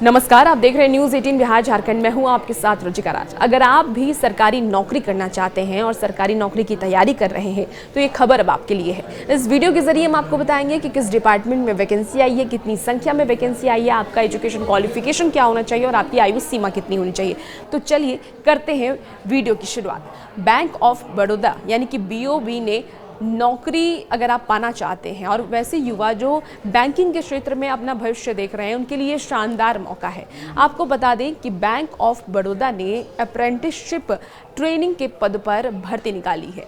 नमस्कार, आप देख रहे हैं न्यूज़ 18 बिहार झारखंड में हूं आपके साथ रुचिका राज। अगर आप भी सरकारी नौकरी करना चाहते हैं और सरकारी नौकरी की तैयारी कर रहे हैं तो ये खबर अब आपके लिए है। इस वीडियो के जरिए हम आपको बताएंगे कि किस डिपार्टमेंट में वैकेंसी आई है, कितनी संख्या में वैकेंसी आई है, आपका एजुकेशन क्वालिफिकेशन क्या होना चाहिए और आपकी आयु सीमा कितनी होनी चाहिए। तो चलिए करते हैं वीडियो की शुरुआत। बैंक ऑफ बड़ौदा यानी कि BOB ने नौकरी अगर आप पाना चाहते हैं और वैसे युवा जो बैंकिंग के क्षेत्र में अपना भविष्य देख रहे हैं उनके लिए शानदार मौका है। आपको बता दें कि बैंक ऑफ बड़ौदा ने अप्रेंटिसशिप ट्रेनिंग के पद पर भर्ती निकाली है।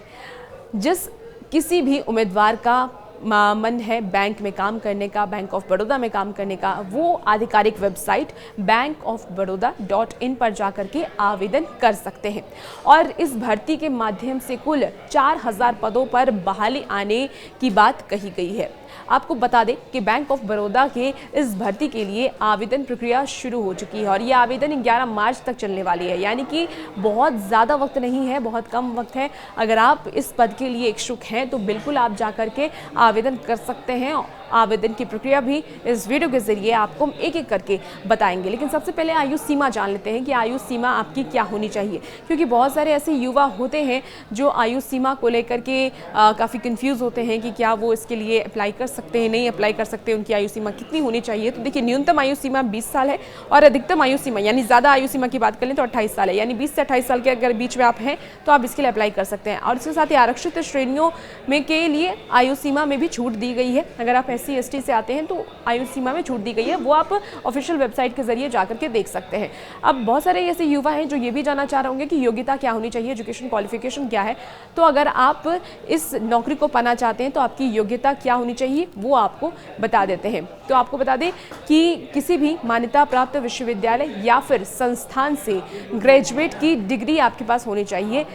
जिस किसी भी उम्मीदवार का मन है बैंक में काम करने का, बैंक ऑफ बड़ौदा में काम करने का, वो आधिकारिक वेबसाइट bankofbaroda.in पर जाकर के आवेदन कर सकते हैं। और इस भर्ती के माध्यम से कुल 4000 पदों पर बहाली आने की बात कही गई है। आपको बता दें कि बैंक ऑफ बड़ौदा के इस भर्ती के लिए आवेदन प्रक्रिया शुरू हो चुकी है और ये आवेदन 11 मार्च तक चलने वाली है, यानी कि बहुत ज़्यादा वक्त नहीं है, बहुत कम वक्त है। अगर आप इस पद के लिए इच्छुक हैं तो बिल्कुल आप जाकर के आवेदन कर सकते हैं। आवेदन की प्रक्रिया भी इस वीडियो के जरिए आपको एक एक करके बताएंगे, लेकिन सबसे पहले आयु सीमा जान लेते हैं कि आयु सीमा आपकी क्या होनी चाहिए, क्योंकि बहुत सारे ऐसे युवा होते हैं जो आयु सीमा को लेकर के काफ़ी कंफ्यूज होते हैं कि क्या वो इसके लिए अप्लाई कर सकते हैं, नहीं अप्लाई कर सकते, उनकी आयु सीमा कितनी होनी चाहिए। तो देखिए, न्यूनतम आयु सीमा 20 साल है और अधिकतम आयु सीमा यानी ज़्यादा आयु सीमा की बात करें तो 28 साल है, यानी 20 से 28 साल के अगर बीच में आप हैं तो आप इसके लिए अप्लाई कर सकते हैं। और इसके साथ ही आरक्षित श्रेणियों में के लिए आयु सीमा में भी छूट दी गई है। अगर आप SC ST से आते हैं तो आयु सीमा में छूट दी गई है, वो आप ऑफिशियल वेबसाइट के जरिए जाकर के देख सकते हैं। अब बहुत सारे ऐसे युवा हैं जो ये भी जानना चाह रहे होंगे कि योग्यता क्या होनी चाहिए, एजुकेशन क्वालिफिकेशन क्या है। तो अगर आप इस नौकरी को पाना चाहते हैं तो आपकी योग्यता क्या होनी चाहिए वो आपको बता देते हैं। तो आपको बता दें कि किसी भी मान्यता प्राप्त विश्वविद्यालय या फिर संस्थान से ग्रेजुएट की डिग्री आपके पास होनी चाहिए,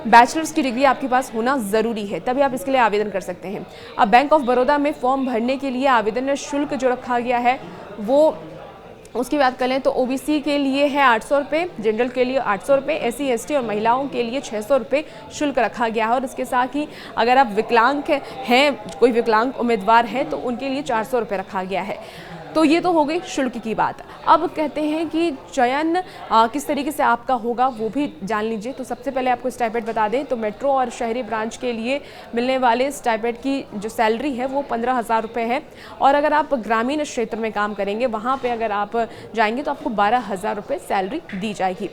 बैचलर्स की डिग्री आपके पास होना ज़रूरी है, तभी आप इसके लिए आवेदन कर सकते हैं। अब बैंक ऑफ बड़ौदा में फॉर्म भरने के लिए आवेदन शुल्क जो रखा गया है वो उसकी बात करें तो OBC के लिए है 800 रुपये, जनरल के लिए 800 रुपये, SC ST और महिलाओं के लिए 600 रुपये शुल्क रखा गया है। और इसके साथ ही अगर आप विकलांग हैं, कोई विकलांग उम्मीदवार है तो उनके लिए 400 रुपये रखा गया है। तो ये तो हो गई शुल्क की बात। अब कहते हैं कि चयन किस तरीके से आपका होगा वो भी जान लीजिए। तो सबसे पहले आपको स्टाइपेंड बता दें तो मेट्रो और शहरी ब्रांच के लिए मिलने वाले स्टाइपेंड की जो सैलरी है वो 15,000 रुपये है। और अगर आप ग्रामीण क्षेत्र में काम करेंगे वहाँ पे अगर आप जाएंगे तो आपको 12,000 रुपये सैलरी दी जाएगी।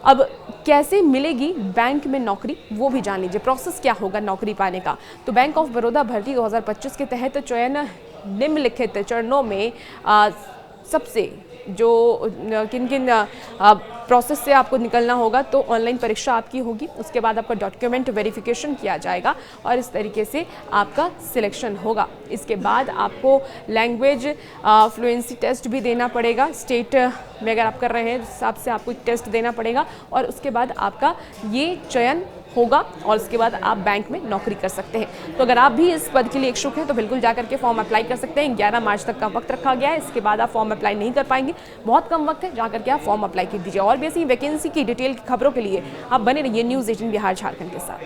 अब कैसे मिलेगी बैंक में नौकरी वो भी जान लीजिए, प्रोसेस क्या होगा नौकरी पाने का। तो बैंक ऑफ बड़ौदा भर्ती 2025 के तहत चयन निम्नलिखित चरणों में सबसे जो किन किन प्रोसेस से आपको निकलना होगा। तो ऑनलाइन परीक्षा आपकी होगी, उसके बाद आपका डॉक्यूमेंट वेरिफिकेशन किया जाएगा और इस तरीके से आपका सिलेक्शन होगा। इसके बाद आपको लैंग्वेज फ्लुएंसी टेस्ट भी देना पड़ेगा, स्टेट में अगर आप कर रहे हैं हिसाब से आपको टेस्ट देना पड़ेगा और उसके बाद आपका ये चयन होगा और उसके बाद आप बैंक में नौकरी कर सकते हैं। तो अगर आप भी इस पद के लिए इच्छुक हैं तो बिल्कुल जाकर के फॉर्म अप्लाई कर सकते हैं। 11 मार्च तक का वक्त रखा गया है, इसके बाद आप फॉर्म अप्लाई नहीं कर पाएंगे, बहुत कम वक्त है, जाकर के आप फॉर्म अप्लाई कर दीजिए। और भी ऐसी वैकेंसी की डिटेल की खबरों के लिए आप बने रहिए न्यूज़ 18 बिहार झारखंड के साथ।